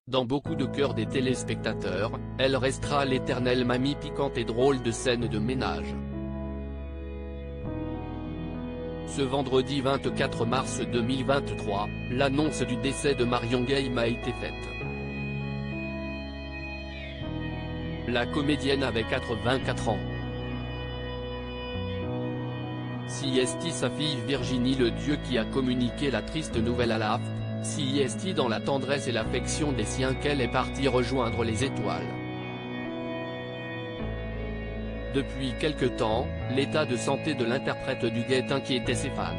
dans beaucoup de cœurs des téléspectateurs, elle restera l'éternelle mamie piquante et drôle de scènes de ménage. Ce vendredi 24 mars 2023, l'annonce du décès de Marion Gaime a été faite. La comédienne avait 84 ans. Si est sa fille Virginie le Dieu qui a communiqué la triste nouvelle à l'AFP, si est dans la tendresse et l'affection des siens qu'elle est partie rejoindre les étoiles. Depuis quelque temps, l'état de santé de l'interprète du Guet inquiétait ses fans.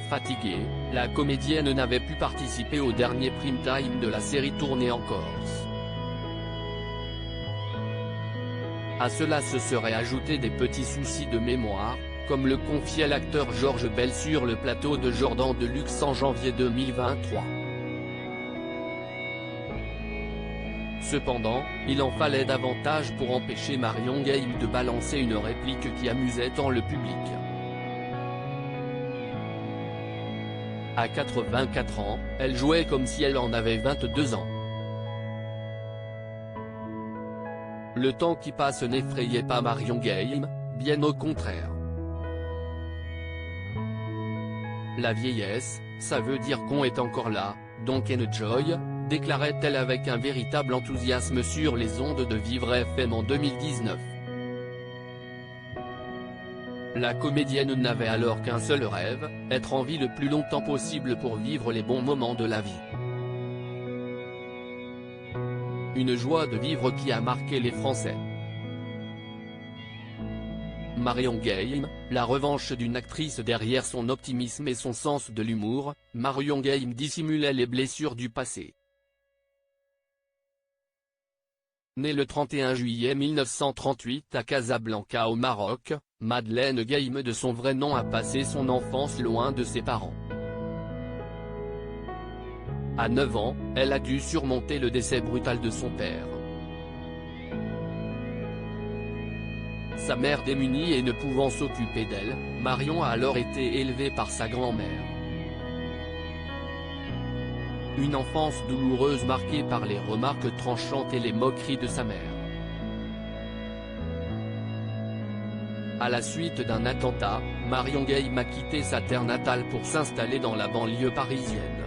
Fatiguée, la comédienne n'avait pu participer au dernier prime time de la série tournée en Corse. À cela se seraient ajoutés des petits soucis de mémoire, comme le confiait l'acteur Georges Bell sur le plateau de Jordan de Luxe en janvier 2023. Cependant, il en fallait davantage pour empêcher Marion Gaime de balancer une réplique qui amusait tant le public. À 84 ans, elle jouait comme si elle en avait 22 ans. Le temps qui passe n'effrayait pas Marion Gaime, bien au contraire. La vieillesse, ça veut dire qu'on est encore là, donc enjoy, déclarait-elle avec un véritable enthousiasme sur les ondes de Vivre FM en 2019. La comédienne n'avait alors qu'un seul rêve, être en vie le plus longtemps possible pour vivre les bons moments de la vie. Une joie de vivre qui a marqué les Français. Marion Gaime, la revanche d'une actrice derrière son optimisme et son sens de l'humour, Marion Gaime dissimulait les blessures du passé. Née le 31 juillet 1938 à Casablanca au Maroc, Madeleine Gaime de son vrai nom a passé son enfance loin de ses parents. À 9 ans, elle a dû surmonter le décès brutal de son père. Sa mère démunie et ne pouvant s'occuper d'elle, Marion a alors été élevée par sa grand-mère. Une enfance douloureuse marquée par les remarques tranchantes et les moqueries de sa mère. À la suite d'un attentat, Marion Gaime a quitté sa terre natale pour s'installer dans la banlieue parisienne.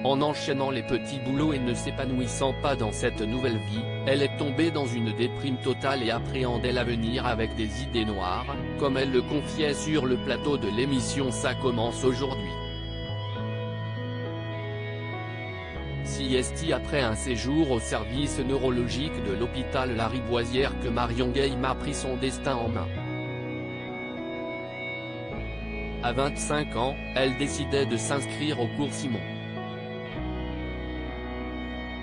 En enchaînant les petits boulots et ne s'épanouissant pas dans cette nouvelle vie, elle est tombée dans une déprime totale et appréhendait l'avenir avec des idées noires, comme elle le confiait sur le plateau de l'émission Ça commence aujourd'hui. Si est après un séjour au service neurologique de l'hôpital Lariboisière que Marion Gaime a pris son destin en main. À 25 ans, elle décidait de s'inscrire au cours Simon.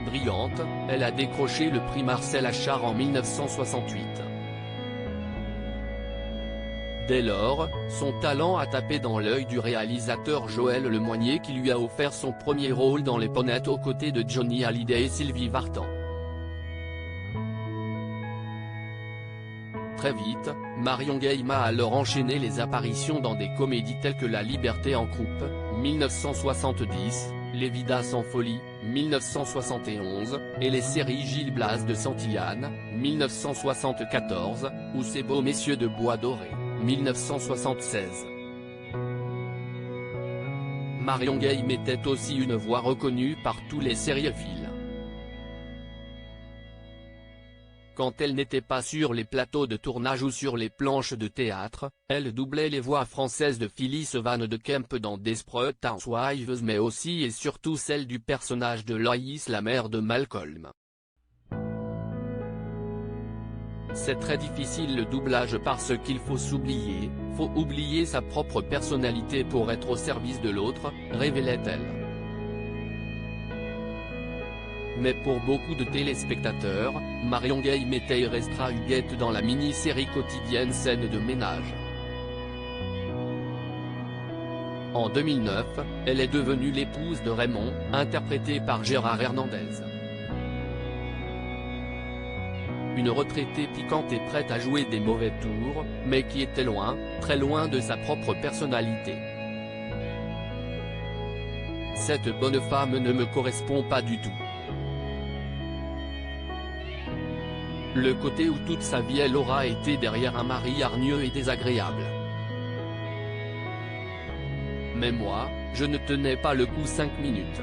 Brillante, elle a décroché le prix Marcel Achard en 1968. Dès lors, son talent a tapé dans l'œil du réalisateur Joël Lemoynier qui lui a offert son premier rôle dans Les Ponettes aux côtés de Johnny Hallyday et Sylvie Vartan. Très vite, Marion Gaime a alors enchaîné les apparitions dans des comédies telles que La Liberté en croupe, 1970, Les Vidas en folie, 1971, et les séries Gilles Blas de Santillane, 1974, ou Ces beaux messieurs de Bois Doré, 1976. Marion Gaime était aussi une voix reconnue par tous les sériephiles. Quand elle n'était pas sur les plateaux de tournage ou sur les planches de théâtre, elle doublait les voix françaises de Phyllis Van de Kemp dans Desperate Housewives mais aussi et surtout celle du personnage de Loïs la mère de Malcolm. C'est très difficile le doublage parce qu'il faut s'oublier, faut oublier sa propre personnalité pour être au service de l'autre, révélait-elle. Mais pour beaucoup de téléspectateurs, Marion Gaime était et restera Huguette dans la mini-série quotidienne Scène de ménage. En 2009, elle est devenue l'épouse de Raymond, interprétée par Gérard Hernandez. Une retraitée piquante et prête à jouer des mauvais tours, mais qui était loin, très loin de sa propre personnalité. Cette bonne femme ne me correspond pas du tout. Le côté où toute sa vie elle aura été derrière un mari hargneux et désagréable. Mais moi, je ne tenais pas le coup 5 minutes.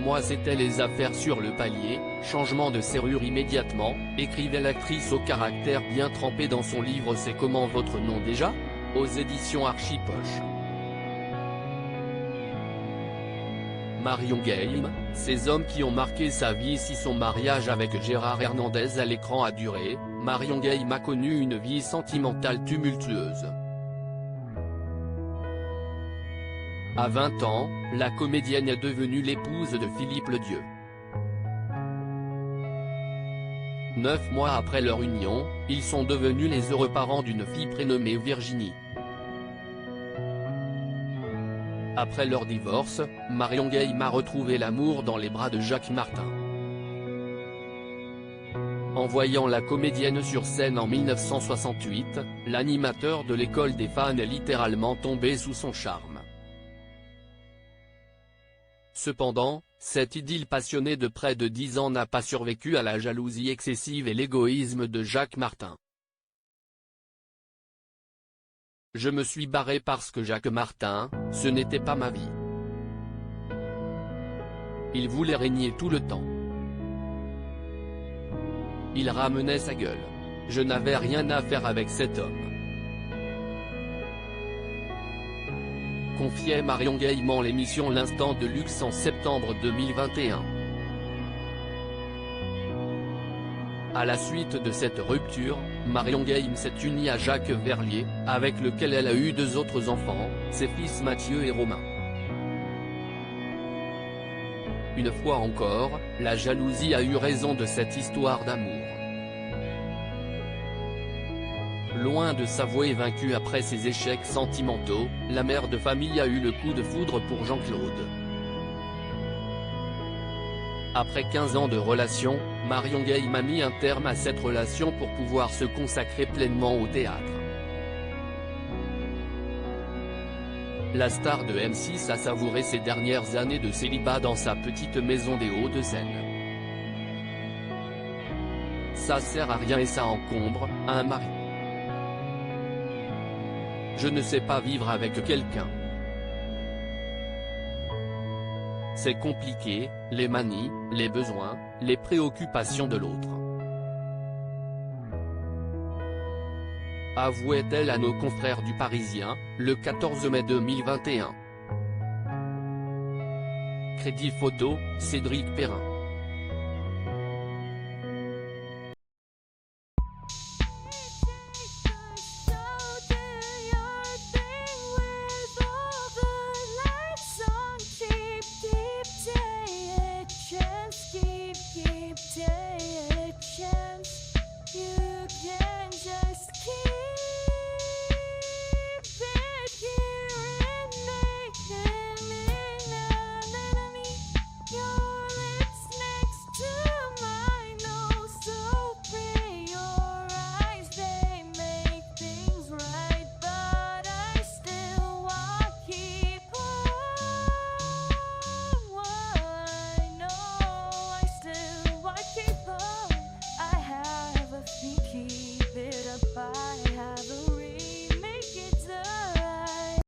Moi c'était les affaires sur le palier, changement de serrure immédiatement, écrivait l'actrice au caractère bien trempé dans son livre C'est comment votre nom déjà ? Aux éditions Archipoche. Marion Game, ces hommes qui ont marqué sa vie. Si son mariage avec Gérard Hernandez à l'écran a duré, Marion Game a connu une vie sentimentale tumultueuse. À 20 ans, la comédienne est devenue l'épouse de Philippe Ledieu. 9 mois après leur union, ils sont devenus les heureux parents d'une fille prénommée Virginie. Après leur divorce, Marion Game a retrouvé l'amour dans les bras de Jacques Martin. En voyant la comédienne sur scène en 1968, l'animateur de l'école des fans est littéralement tombé sous son charme. Cependant, cette idylle passionnée de près de 10 ans n'a pas survécu à la jalousie excessive et l'égoïsme de Jacques Martin. Je me suis barré parce que Jacques Martin, ce n'était pas ma vie. Il voulait régner tout le temps. Il ramenait sa gueule. Je n'avais rien à faire avec cet homme. Confiait Marion Game en l'émission L'Instant de Luxe en septembre 2021. À la suite de cette rupture, Marion Game s'est unie à Jacques Verlier, avec lequel elle a eu 2 autres enfants, ses fils Mathieu et Romain. Une fois encore, la jalousie a eu raison de cette histoire d'amour. Loin de s'avouer vaincue après ses échecs sentimentaux, la mère de famille a eu le coup de foudre pour Jean-Claude. Après 15 ans de relation, Marion Game a mis un terme à cette relation pour pouvoir se consacrer pleinement au théâtre. La star de M6 a savouré ses dernières années de célibat dans sa petite maison des Hauts-de-Seine. Ça sert à rien et ça encombre un mari. Je ne sais pas vivre avec quelqu'un. C'est compliqué, les manies, les besoins, les préoccupations de l'autre. Avouait-elle à nos confrères du Parisien, le 14 mai 2021. Crédit photo, Cédric Perrin.